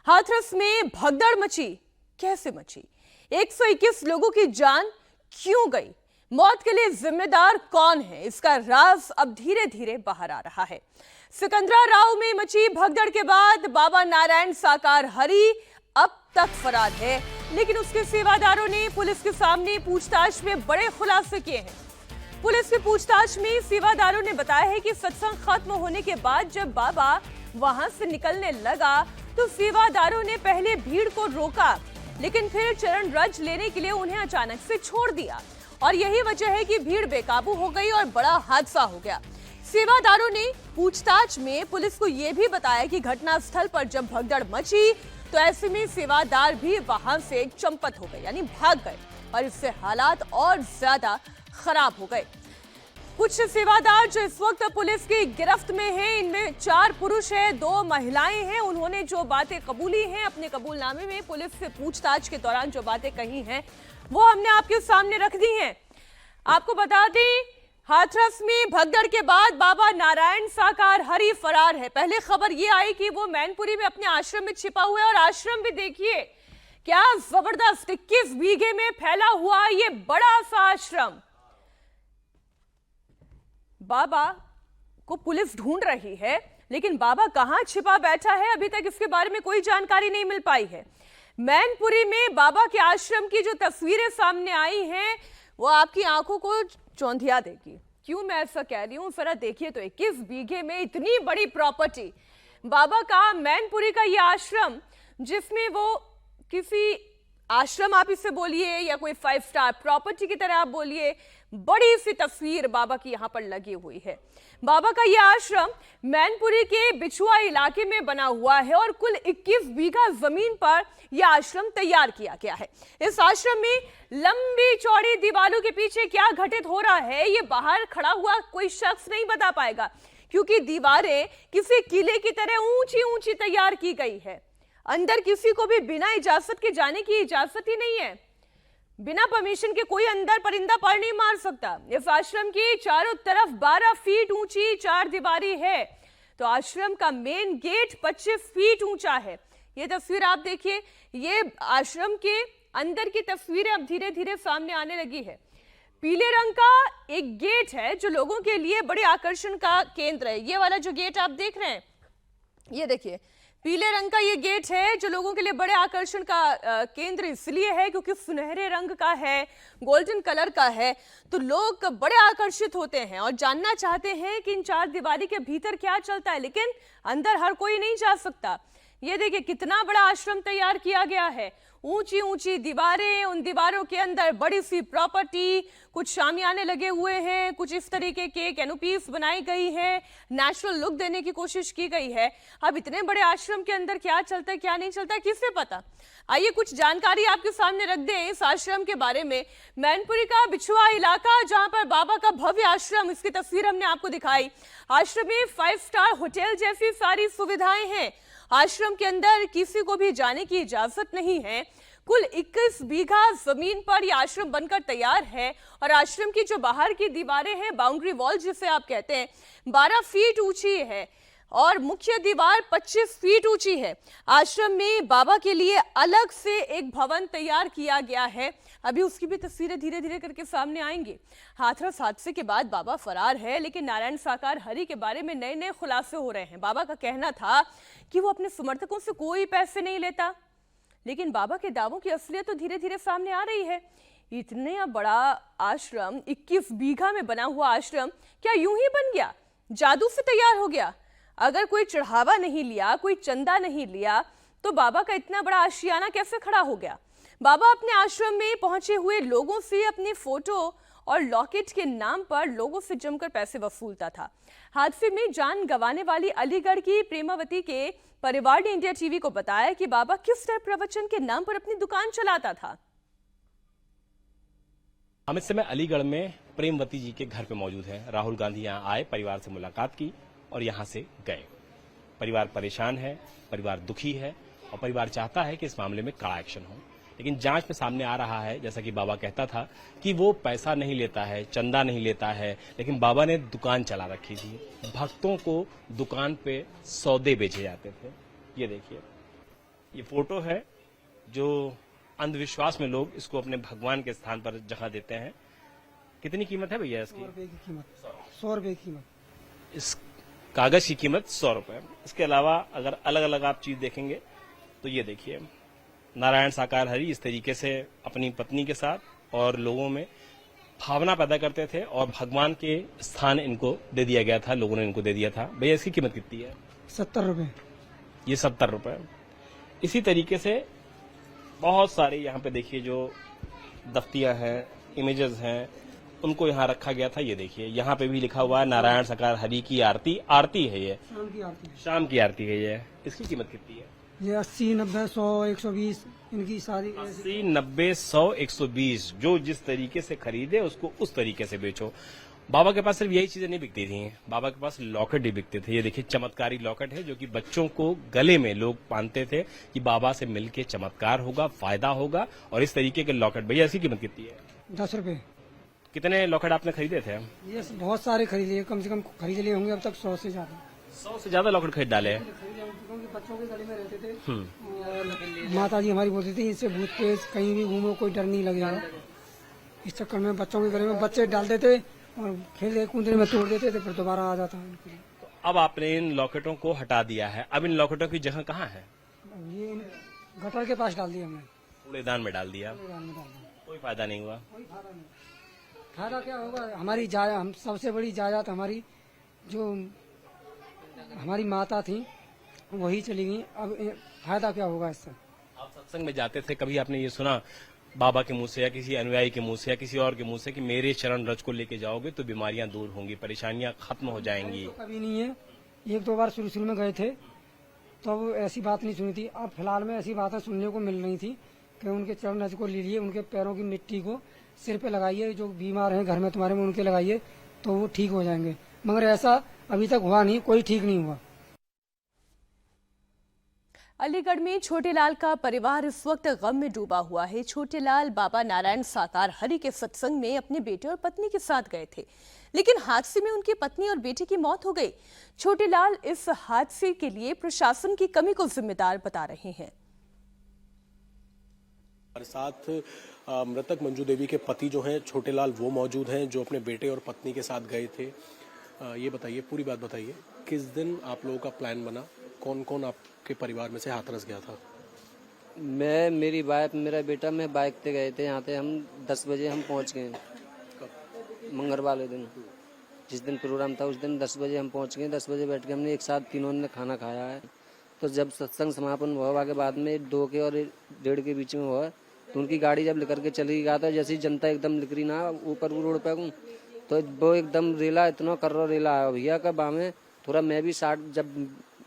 हाथरस में भगदड़ मची। कैसे मची? 121 लोगों की जान क्यों गई? मौत के लिए जिम्मेदार कौन है? इसका राज अब धीरे धीरे बाहर आ रहा है। सिकंदराराव में मची भगदड़ के बाद बाबा नारायण साकार हरि अब तक फरार है, लेकिन उसके सेवादारों ने पुलिस के सामने पूछताछ में बड़े खुलासे किए हैं। पुलिस की पूछताछ में सेवादारों ने बताया है कि सत्संग खत्म होने के बाद जब बाबा वहां से निकलने लगा तो सेवादारों ने पहले भीड़ को रोका, लेकिन फिर चरण रज लेने के लिए उन्हें अचानक से छोड़ दिया और यही वजह है कि भीड़ बेकाबू हो गई और बड़ा हादसा हो गया। सेवादारों ने पूछताछ में पुलिस को यह भी बताया कि घटनास्थल पर जब भगदड़ मची तो ऐसे में सेवादार भी वहां से चंपत हो गए, यानी भाग गए और इससे हालात और ज्यादा खराब हो गए। कुछ सेवादार जो इस वक्त पुलिस की गिरफ्त में हैं, इनमें 4 पुरुष हैं, 2 महिलाएं हैं। उन्होंने जो बातें कबूली हैं अपने कबूलनामे में, पुलिस से पूछताछ के दौरान जो बातें कही हैं वो हमने आपके सामने रख दी हैं। आपको बता दें, हाथरस में भगदड़ के बाद बाबा नारायण साकार हरि फरार है। पहले खबर ये आई कि वो मैनपुरी में अपने आश्रम में छिपा हुआ है और आश्रम भी देखिए क्या जबरदस्त 21 बीघे में फैला हुआ ये बड़ा सा आश्रम। बाबा को पुलिस ढूंढ रही है, लेकिन बाबा कहां छिपा बैठा है अभी तक इसके बारे में कोई जानकारी नहीं मिल पाई है। मैनपुरी में बाबा के आश्रम की जो तस्वीरें सामने आई हैं वो आपकी आंखों को चौंधिया देगी। क्यों मैं ऐसा कह रही हूं, जरा देखिए तो 21 बीघे में इतनी बड़ी प्रॉपर्टी, बाबा का मैनपुरी का ये आश्रम, जिसमें वो किसी आश्रम आप इसे बोलिए या कोई 5 स्टार प्रॉपर्टी की तरह आप बोलिए, बड़ी सी तस्वीर बाबा की यहां पर लगी हुई है। बाबा का यह आश्रम मैनपुरी के बिछुआ इलाके में बना हुआ है और कुल 21 बीघा जमीन पर यह आश्रम तैयार किया गया है। इस आश्रम में लंबी चौड़ी दीवारों के पीछे क्या घटित हो रहा है ये बाहर खड़ा हुआ कोई शख्स नहीं बता पाएगा, क्योंकि दीवारें किसी किले की तरह ऊंची ऊंची तैयार की गई है। अंदर किसी को भी बिना इजाजत के जाने की इजाजत ही नहीं है। बिना परमिशन के कोई अंदर परिंदा पर नहीं मार सकता। इस आश्रम की चारों तरफ 12 फीट ऊंची 4 दीवारी है, तो आश्रम का मेन गेट 25 फीट ऊंचा है। ये तस्वीर आप देखिए, ये आश्रम के अंदर की तस्वीरें अब धीरे धीरे सामने आने लगी है। पीले रंग का एक गेट है जो लोगों के लिए बड़े आकर्षण का केंद्र है। ये वाला जो गेट आप देख रहे हैं, ये देखिए पीले रंग का ये गेट है जो लोगों के लिए बड़े आकर्षण का केंद्र इसलिए है क्योंकि सुनहरे रंग का है, गोल्डन कलर का है, तो लोग बड़े आकर्षित होते हैं और जानना चाहते हैं कि इन 4 दीवारी के भीतर क्या चलता है, लेकिन अंदर हर कोई नहीं जा सकता। ये देखिए कितना बड़ा आश्रम तैयार किया गया है, ऊंची ऊंची दीवारें, उन दीवारों के अंदर बड़ी सी प्रॉपर्टी, कुछ शामियाने लगे हुए हैं, कुछ इस तरीके के कैनोपीज बनाई गई है, नेचुरल लुक देने की कोशिश की गई है। अब इतने बड़े आश्रम के अंदर क्या चलता है क्या नहीं चलता है किसे पता। आइए कुछ जानकारी आपके सामने रख दें इस आश्रम के बारे में। मैनपुरी का बिछुआ इलाका जहां पर बाबा का भव्य आश्रम, इसकी तस्वीर हमने आपको दिखाई। आश्रम में 5 स्टार होटल जैसी सारी सुविधाएं हैं। आश्रम के अंदर किसी को भी जाने की इजाजत नहीं है। कुल 21 बीघा जमीन पर यह आश्रम बनकर तैयार है और आश्रम की जो बाहर की दीवारें हैं, बाउंड्री वॉल जिसे आप कहते हैं, 12 फीट ऊंची है और मुख्य दीवार 25 फीट ऊंची है। आश्रम में बाबा के लिए अलग से एक भवन तैयार किया गया है। अभी उसकी भी तस्वीरें धीरे धीरे करके सामने आएंगी। हाथरस हादसे के बाद बाबा फरार है, लेकिन नारायण साकार हरि के बारे में नए नए खुलासे हो रहे हैं। बाबा का कहना था कि वो अपने समर्थकों से कोई पैसे नहीं लेता, लेकिन बाबा के दावों की असलियत तो धीरे धीरे सामने आ रही है। इतने बड़ा आश्रम, 21 बीघा में बना हुआ आश्रम क्या यूं ही बन गया, जादू से तैयार हो गया? अगर कोई चढ़ावा नहीं लिया, कोई चंदा नहीं लिया, तो बाबा का इतना बड़ा आशियाना कैसे खड़ा हो गया? बाबा अपने आश्रम में पहुंचे हुए लोगों से अपनी फोटो और लॉकेट के नाम पर लोगों से जमकर पैसे वसूलता था। हादसे में जान गंवाने वाली अलीगढ़ की प्रेमावती के परिवार ने इंडिया टीवी को बताया कि बाबा किस तरह प्रवचन के नाम पर अपनी दुकान चलाता था। हम इस समय अलीगढ़ में प्रेमवती जी के घर पे मौजूद हैं। राहुल गांधी यहाँ आए, परिवार से मुलाकात की और यहाँ से गए। परिवार परेशान है, परिवार दुखी है और परिवार चाहता है कि इस मामले में कड़ा एक्शन हो, लेकिन जांच में सामने आ रहा है, जैसा कि बाबा कहता था कि वो पैसा नहीं लेता है, चंदा नहीं लेता है, लेकिन बाबा ने दुकान चला रखी थी। भक्तों को दुकान पे सौदे बेचे जाते थे। ये देखिए ये फोटो है जो अंधविश्वास में लोग इसको अपने भगवान के स्थान पर जगह देते हैं। कितनी कीमत है भैया इसकी? 100 रुपए की कीमत, 100 रुपए की कीमत। इस कागज की कीमत 100 रुपए। इसके अलावा अगर अलग अलग आप चीज देखेंगे तो ये देखिए, नारायण साकार हरि इस तरीके से अपनी पत्नी के साथ और लोगों में भावना पैदा करते थे और भगवान के स्थान इनको दे दिया गया था, लोगों ने इनको दे दिया था। भैया इसकी कीमत कितनी है? 70 रुपए। ये 70 रुपए। इसी तरीके से बहुत सारे यहाँ पे देखिए जो दफ्तियां हैं, इमेजेस हैं, उनको यहाँ रखा गया था। ये देखिए यहाँ पे भी लिखा हुआ है नारायण साकार हरि की आरती। आरती है ये, शाम की आरती। शाम की आरती है ये। इसकी कीमत कितनी है? ये 80, 90, 100, 120 इनकी सारी 80, 90, 100, 120। जो जिस तरीके से खरीदे उसको उस तरीके से बेचो। बाबा के पास सिर्फ यही चीजें नहीं बिकती थी, बाबा के पास लॉकेट भी बिकते थे। ये देखिए चमत्कारी लॉकेट है जो कि बच्चों को गले में लोग बांधते थे कि बाबा से मिलके चमत्कार होगा, फायदा होगा। और इस तरीके के लॉकेट, भैया इसकी कीमत कितनी है? 10 रुपए। कितने लॉकेट आपने खरीदे थे? ये बहुत सारे खरीद लिए, कम से कम खरीद लिए होंगे अब तक 100 से ज्यादा। 100 से ज्यादा लॉकेट खरीद डाले हैं। क्योंकि बच्चों के गले में रहते थे और माता जी हमारी बोलती थी इससे भूत प्रेत कहीं भी घूमो कोई डर नहीं लगेगा। इस चक्कर में बच्चों के गले में बच्चे डाल देते और खेलते कूदने में तोड़ देते थे, फिर दोबारा आ जाता है। तो अब आपने इन लॉकेटों को हटा दिया है, अब इन लॉकेटों की जगह कहाँ है? ये गटर के पास डाल दिया हमने, कूड़ेदान में डाल दिया। कूड़ेदान में डाल दिया। कोई फायदा नहीं हुआ। कोई फायदा नहीं। फायदा क्या होगा? हमारी हम सबसे बड़ी जायदाद हमारी जो हमारी माता थी वही चली गई। अब फायदा क्या होगा इससे? आप सत्संग में जाते थे, कभी आपने ये सुना बाबा के मुंह से या किसी अनुयायी के मुंह से या किसी और के मुंह से कि मेरे चरण रज को लेके जाओगे तो बीमारियां दूर होंगी, परेशानियां खत्म हो जाएंगी? तो कभी नहीं है। 1-2 बार शुरू में गए थे तो अब ऐसी बात नहीं सुनी थी। अब फिलहाल में ऐसी बातें सुनने को मिल रही थी कि उनके चरण रज को लीजिए, उनके पैरों की मिट्टी को सिर पे लगाइए, जो बीमार हैं घर में तुम्हारे में उनके लगाइए तो वो ठीक हो जाएंगे। मगर ऐसा अभी तक हुआ नहीं, कोई ठीक नहीं हुआ। अलीगढ़ में छोटेलाल का परिवार इस वक्त गम में डूबा हुआ है। छोटेलाल बाबा नारायण साकार हरि के सत्संग में अपने बेटे और पत्नी के साथ गए थे, लेकिन हादसे में उनकी पत्नी और बेटे की मौत हो गई। छोटेलाल इस हादसे के लिए प्रशासन की कमी को जिम्मेदार बता रहे हैं। हमारे साथ मृतक मंजू देवी के पति जो हैं छोटेलाल, वो मौजूद हैं जो अपने बेटे और पत्नी के साथ गए थे। ये बताइए, पूरी बात बताइए, किस दिन आप लोगों का प्लान बना? कौन कौन आपके परिवार में से हाथरस गया था? मैं, मेरी वाइफ, मेरा बेटा, मैं बाइक पे गए थे। यहाँ पे हम 10 बजे हम पहुँच गए। मंगलवार वाले दिन, जिस दिन प्रोग्राम था उस दिन 10 बजे हम पहुँच गए। 10 बजे बैठ के हमने एक साथ तीनों ने खाना खाया है। तो जब सत्संग समापन हुआ के बाद में 2 के और 1:30 के बीच में हुआ तो उनकी गाड़ी जब लेकर के चली गया था, जैसे ही जनता एकदम निकली ना ऊपर रोड पे तो वो एकदम रेला, इतना कर्रा रेला आया भैया का बामे। थोड़ा मैं भी 60 जब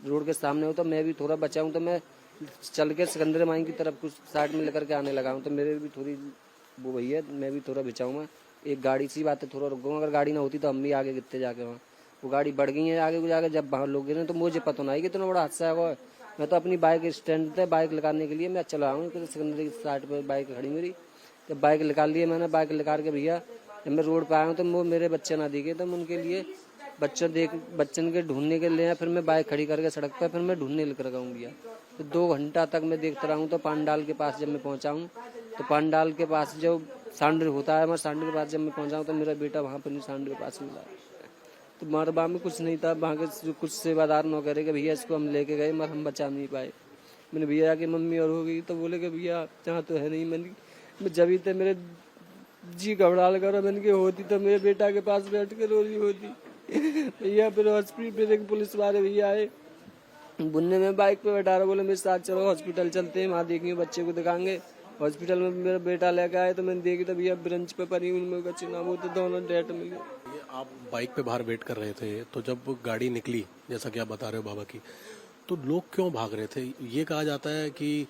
रोड के सामने हूँ तो मैं भी थोड़ा बचा हूँ, तो मैं चल के सिकंदर माई की तरफ कुछ साइड में लेकर के आने लगा हूँ, तो मेरे भी थोड़ी वो भैया मैं भी थोड़ा बचाऊँ। मैं एक गाड़ी सी बात है, थोड़ा रुक गया। अगर गाड़ी ना होती तो हम भी आगे गिरते जाके वहाँ। वो गाड़ी बढ़ गई है आगे जाके, जब वहाँ लोग गिरे तो मुझे पता नहीं कि इतना बड़ा हादसा है। मैं तो अपनी बाइक स्टैंड पे बाइक लगाने के लिए मैं चला हूँ, सिकंदर की साइड पर बाइक खड़ी मेरी। जब बाइक निकाल लिए मैंने, बाइक निकाल के भैया जब मैं रोड पे आया हूँ तो वो मेरे बच्चे ना दिखे, तो मैं उनके लिए बच्चन के ढूंढने के लिए फिर मैं बाइक खड़ी करके सड़क पर फिर मैं ढूंढने लेकर गया हूँ भैया। तो 2 घंटा तक मैं देखता रहा हूँ। तो पांडाल के पास जब मैं पहुँचा हूँ तो पांडाल के पास जो सांड होता है, मैं सांड के पास जब मैं पहुँचा हूँ तो मेरा बेटा वहाँ पर नहीं सांड के पास मिला। तो मरबा में कुछ नहीं था। वहाँ के जो कुछ सेवादार नौकरे के भैया इसको हम लेके गए, मगर हम बचा नहीं पाए। मैंने भैया की मम्मी और हो गई तो बोले कि भैया जहाँ तो है नहीं। मैं जब थे मेरे जी घबरा लगा, मैंने की होती तो मेरे बेटा के पास बैठ के रो रही होती भैया। फिर हॉस्पिटल पे एक पुलिस वाले भैया आए, बुन्ने में बाइक पे बैठा रहा, बोले मेरे साथ चलो हॉस्पिटल चलते हैं, वहाँ देखेंगे बच्चे को दिखाएंगे। हॉस्पिटल में मेरा बेटा लेके आए तो मैंने देखी तो भैया ब्रंच पे पड़ी उनमें बच्चे ना, वो तो दोनों डेट मिल गए। आप बाइक पे बाहर वेट कर रहे थे, तो जब गाड़ी निकली जैसा कि आप बता रहे हो बाबा की, तो लोग क्यों भाग रहे थे? ये कहा जाता है कि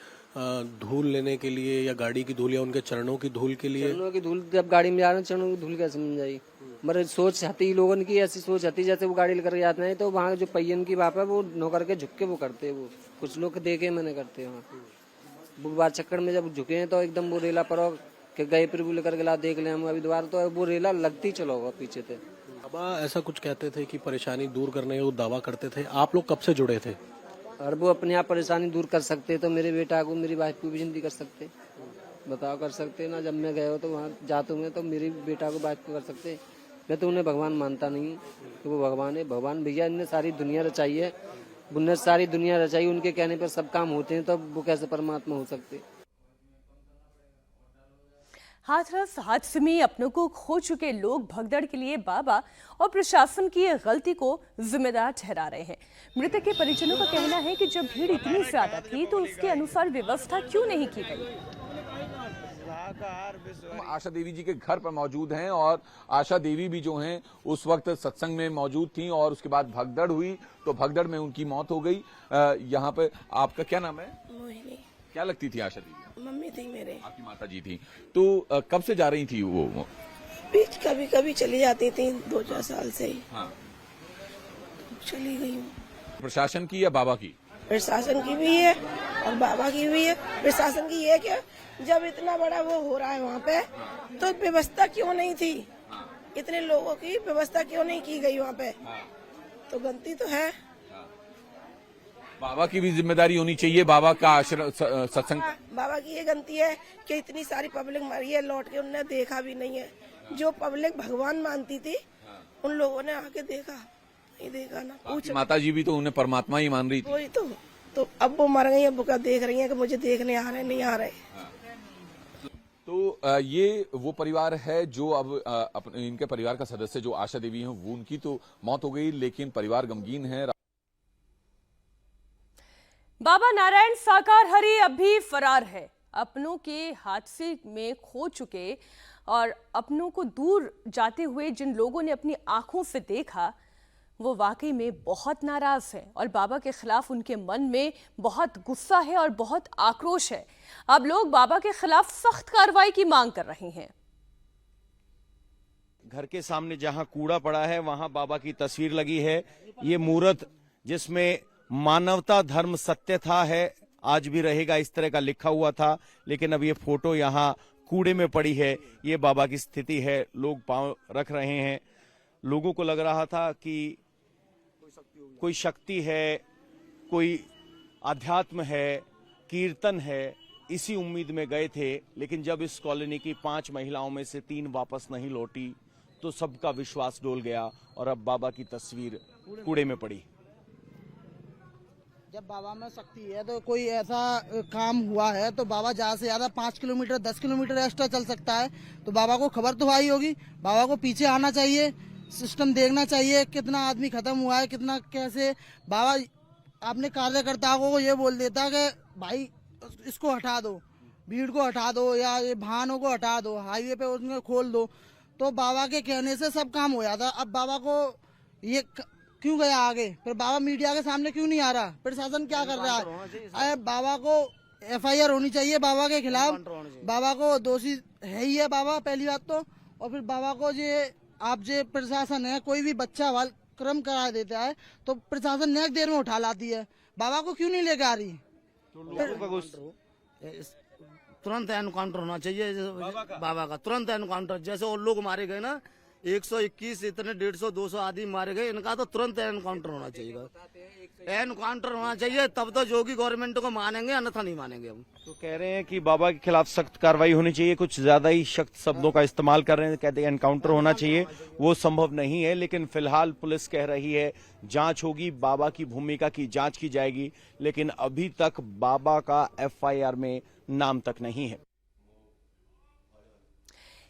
धूल लेने के लिए या गाड़ी की धूल या उनके चरणों की धूल के लिए। चरणों की धूल, जब गाड़ी में जा रहे हैं चरणों की धूल कैसे मिल जाएगी? मगर सोच हती लोगों की, ऐसी सोच हती जैसे वो गाड़ी लेकर जाते हैं तो वहाँ जो पहियन की बाप है वो नौकर के झुक के वो करते हैं। वो कुछ लोग देखे मैंने करते हैं वहाँ। वो बार चक्कर में जब झुके हैं तो एकदम वो रेला पर के गए फिर वो लेकर गला देख ले हम अभी दोबारा, तो वो रेला लगती चलो होगा पीछे थे। बाबा ऐसा कुछ कहते थे कि परेशानी दूर करने का दावा करते थे। आप लोग कब से जुड़े थे? और वो अपने आप परेशानी दूर कर सकते तो मेरे बेटा को, मेरी वाइफ को भी जिंदगी कर सकते। बताओ, कर सकते ना। जब मैं गए हो तो वहाँ जाते हुए तो मेरे बेटा को, वाइफ को कर सकते। मैं तो उन्हें भगवान मानता नहीं कि वो भगवान है। भगवान भैया इनने सारी दुनिया रचाई है, उनने सारी दुनिया रचाई, उनके कहने पर सब काम होते हैं, तो वो कैसे परमात्मा हो सकते। हाथरस हादसे में अपनों को खो चुके लोग भगदड़ के लिए बाबा और प्रशासन की गलती को जिम्मेदार ठहरा रहे हैं। मृतक के परिजनों का कहना है कि जब भीड़ इतनी ज्यादा थी तो उसके अनुसार व्यवस्था क्यों नहीं की गई। हम आशा देवी जी के घर पर मौजूद हैं और आशा देवी भी जो हैं उस वक्त सत्संग में मौजूद थीं और उसके बाद भगदड़ हुई तो भगदड़ में उनकी मौत हो गई। यहाँ पे आपका क्या नाम है? मोहिनी। क्या लगती थी आशा देवी? मम्मी थी मेरे। आपकी माता जी थी। तो कब से जा रही थी वो? बीच कभी कभी चली जाती थी, 2-4 साल से ही। हाँ। चली गई हूँ। प्रशासन की या बाबा की? प्रशासन की भी है और बाबा की भी है। प्रशासन की ये क्या, जब इतना बड़ा वो हो रहा है वहाँ पे, तो व्यवस्था क्यों नहीं थी? इतने लोगों की व्यवस्था क्यों नहीं की गई वहाँ पे? तो गलती तो है। बाबा की भी जिम्मेदारी होनी चाहिए, बाबा का आश्रम सत्संग। बाबा की ये गलती है कि इतनी सारी पब्लिक मरी है, लौट के उनने देखा भी नहीं है। जो पब्लिक भगवान मानती थी उन लोगों ने आके देखा नहीं, देखा ना कुछ। माता जी भी तो उन्हें परमात्मा ही मान रही थी। वही तो अब वो मर गई, अब वो क्या देख रही है कि मुझे देखने आ रहे नहीं आ रहे। तो ये वो परिवार है जो अब इनके परिवार का सदस्य जो आशा देवी हैं वो, उनकी तो मौत हो गई लेकिन परिवार गमगीन है। बाबा नारायण साकार हरि अब भी फरार है। अपनों के हादसे में खो चुके और अपनों को दूर जाते हुए जिन लोगों ने अपनी आंखों से देखा वो वाकई में बहुत नाराज है और बाबा के खिलाफ उनके मन में बहुत गुस्सा है और बहुत आक्रोश है। अब लोग बाबा के खिलाफ सख्त कार्रवाई की मांग कर रहे हैं। घर के सामने जहां कूड़ा पड़ा है वहां बाबा की तस्वीर लगी है। ये मूर्त जिसमें मानवता धर्म सत्य था है, आज भी रहेगा, इस तरह का लिखा हुआ था, लेकिन अब ये फोटो यहाँ कूड़े में पड़ी है। ये बाबा की स्थिति है, लोग पांव रख रहे हैं। लोगों को लग रहा था कि कोई शक्ति है, कोई अध्यात्म है, कीर्तन है, इसी उम्मीद में गए थे। लेकिन जब इस कॉलोनी की 5 महिलाओं में से 3 वापस नहीं लौटी तो सबका विश्वास डोल गया और अब बाबा की तस्वीर कूड़े में पड़ी। जब बाबा में शक्ति है तो कोई ऐसा काम हुआ है तो बाबा ज्यादा से ज्यादा 5 किलोमीटर 10 किलोमीटर एक्स्ट्रा चल सकता है, तो बाबा को खबर तो आई होगी। बाबा को पीछे आना चाहिए, सिस्टम देखना चाहिए कितना आदमी खत्म हुआ है, कितना कैसे। बाबा अपने कार्यकर्ताओं को ये बोल देता कि भाई इसको हटा दो, भीड़ को हटा दो या ये वाहनों को हटा दो, हाईवे पे उसमें खोल दो, तो बाबा के कहने से सब काम हो जाता। अब बाबा को ये क्यों गया आगे, फिर बाबा मीडिया के सामने क्यों नहीं आ रहा? प्रशासन क्या कर रहा है? अरे बाबा को FIR होनी चाहिए बाबा के खिलाफ। बाबा को दोषी है ही है बाबा, पहली बात तो। और फिर बाबा को आप प्रशासन है, कोई भी बच्चा क्रम करा देता है तो प्रशासन नेक देर में उठा लाती है, बाबा को क्यों नहीं लेकर आ रही? तुरंत एनकाउंटर होना चाहिए बाबा का, तुरंत एनकाउंटर। जैसे और लोग मारे गए ना, 121 इतने 150-200 आदमी मारे गए, इनका तो तुरंत एनकाउंटर होना चाहिए। एनकाउंटर होना चाहिए, तब तो जोगी गवर्नमेंट को मानेंगे, अन्यथा नहीं मानेंगे हम। तो कह रहे हैं कि बाबा के खिलाफ सख्त कार्रवाई होनी चाहिए, कुछ ज्यादा ही सख्त शब्दों का इस्तेमाल कर रहे हैं। कहते हैं एनकाउंटर होना चाहिए, वो संभव नहीं है। लेकिन फिलहाल पुलिस कह रही है जांच होगी, बाबा की भूमिका की जांच की जाएगी, लेकिन अभी तक बाबा का FIR में नाम तक नहीं है।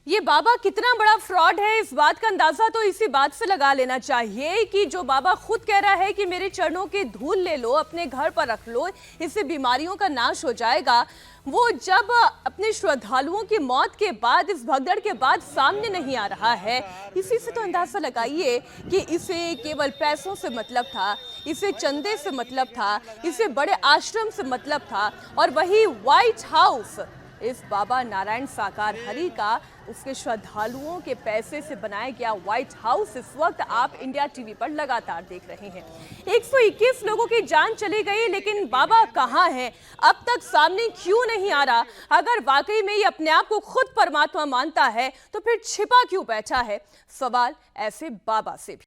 ये बाबा कितना बड़ा फ्रॉड है, इस बात का अंदाजा तो इसी बात से लगा लेना चाहिए कि जो बाबा खुद कह रहा है कि मेरे चरणों की धूल ले लो, अपने घर पर रख लो, इससे बीमारियों का नाश हो जाएगा, वो जब अपने श्रद्धालुओं की मौत के बाद, इस भगदड़ के बाद सामने नहीं आ रहा है, इसी से तो अंदाजा लगाइए कि इसे केवल पैसों से मतलब था, इसे चंदे से मतलब था, इसे बड़े आश्रम से मतलब था। और वही व्हाइट हाउस इस बाबा नारायण साकार हरि का, उसके श्रद्धालुओं के पैसे से बनाया गया व्हाइट हाउस इस वक्त आप इंडिया टीवी पर लगातार देख रहे हैं। 121 लोगों की जान चली गई, लेकिन बाबा कहां हैं? अब तक सामने क्यों नहीं आ रहा? अगर वाकई में ये अपने आप को खुद परमात्मा मानता है तो फिर छिपा क्यों बैठा है? सवाल ऐसे बाबा से भी।